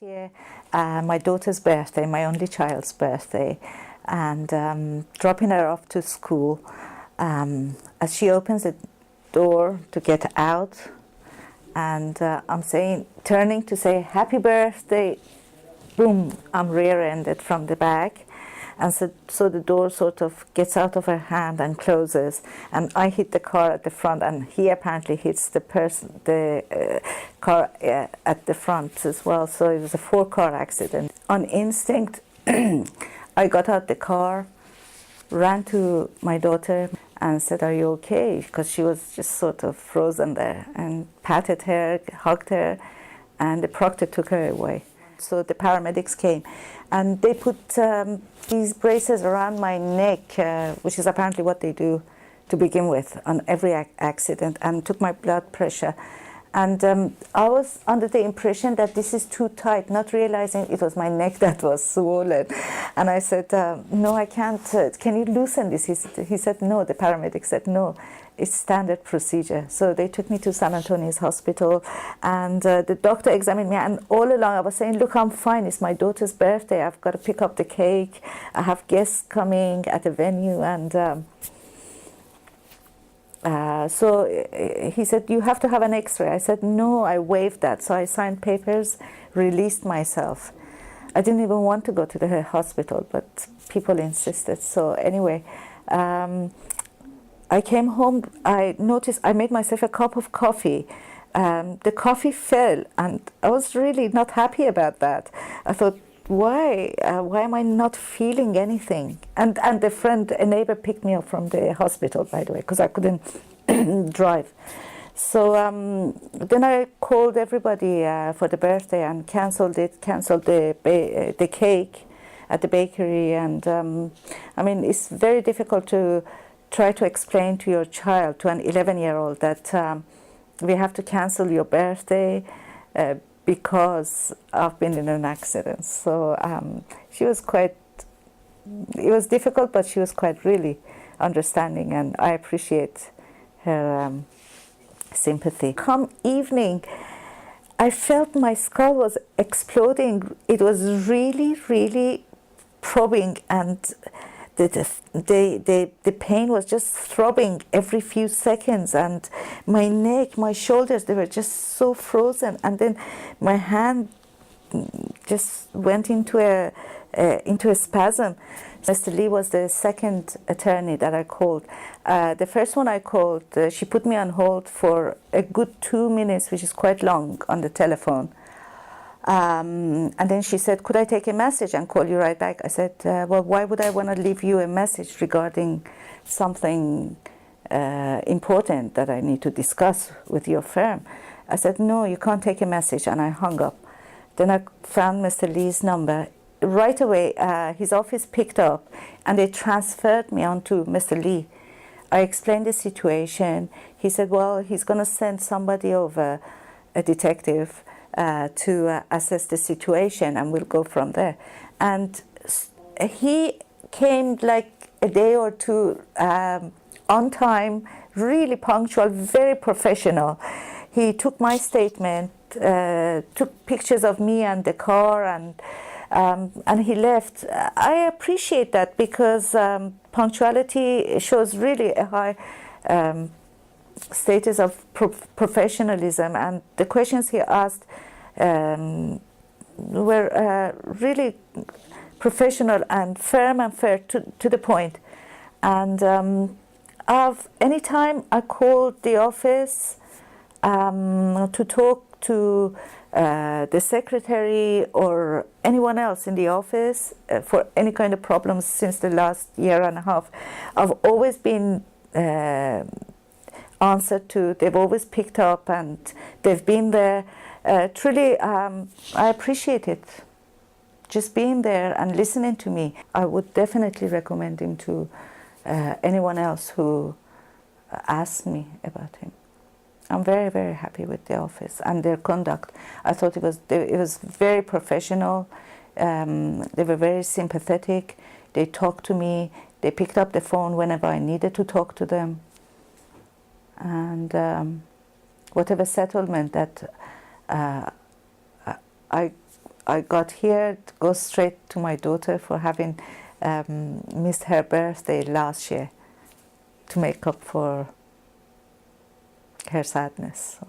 year, my daughter's birthday, my only child's birthday, and dropping her off to school. As she opens the door to get out, and I'm turning to say happy birthday, boom, I'm rear-ended from the back. And so the door sort of gets out of her hand and closes, and I hit the car at the front, and he apparently hits the car at the front as well. So it was a 4-car accident. On instinct, I got out the car, ran to my daughter and said, "Are you okay?" Because she was just sort of frozen there, and patted her, hugged her, and the proctor took her away. So the paramedics came, and they put these braces around my neck, which is apparently what they do to begin with on every accident, and took my blood pressure. And I was under the impression that this is too tight, not realizing it was my neck that was swollen. And I said, "No, I can't. Can you loosen this?" He said, "No." The paramedic said, "No, it's standard procedure." So they took me to San Antonio's hospital, and the doctor examined me. And all along I was saying, "Look, I'm fine. It's my daughter's birthday. I've got to pick up the cake. I have guests coming at the venue." And so he said, "You have to have an X-ray." I said, "No," I waived that. So I signed papers, released myself. I didn't even want to go to the hospital, but people insisted. So anyway, I came home. I noticed I made myself a cup of coffee. The coffee fell, and I was really not happy about that. I thought, why am I not feeling anything? And a neighbor picked me up from the hospital, by the way, because I couldn't drive. So then I called everybody for the birthday and canceled the cake at the bakery. And I mean, it's very difficult to try to explain to your child, to an 11-year-old, that we have to cancel your birthday because I've been in an accident. So she was it was difficult, but she was quite really understanding, and I appreciate her sympathy. Come evening, I felt my skull was exploding. It was really, really probing, and the pain was just throbbing every few seconds, and my neck, my shoulders, they were just so frozen, and then my hand just went into a spasm. Mr. Lee was the second attorney that I called. The first one I called, she put me on hold for a good 2 minutes, which is quite long, on the telephone. And then she said, "Could I take a message and call you right back?" I said, "Well, why would I want to leave you a message regarding something important that I need to discuss with your firm?" I said, "No, you can't take a message," and I hung up. Then I found Mr. Lee's number. Right away, his office picked up, and they transferred me on to Mr. Lee. I explained the situation. He said, "Well, he's going to send somebody over, a detective, to assess the situation, and we'll go from there." And he came like a day or two on time, really punctual, very professional. He took my statement, took pictures of me and the car, and he left. I appreciate that, because punctuality shows really a high status of professionalism, and the questions he asked were really professional and firm and fair to the point. And anytime I called the office to talk to the secretary or anyone else in the office for any kind of problems since the last year and a half, I've always been answered to. They've always picked up, and they've been there. Truly, I appreciate it. Just being there and listening to me. I would definitely recommend him to anyone else who asks me about him. I'm very, very happy with the office and their conduct. I thought it was very professional. They were very sympathetic. They talked to me. They picked up the phone whenever I needed to talk to them. And whatever settlement that I got here to go straight to my daughter for having missed her birthday last year to make up for her sadness. So.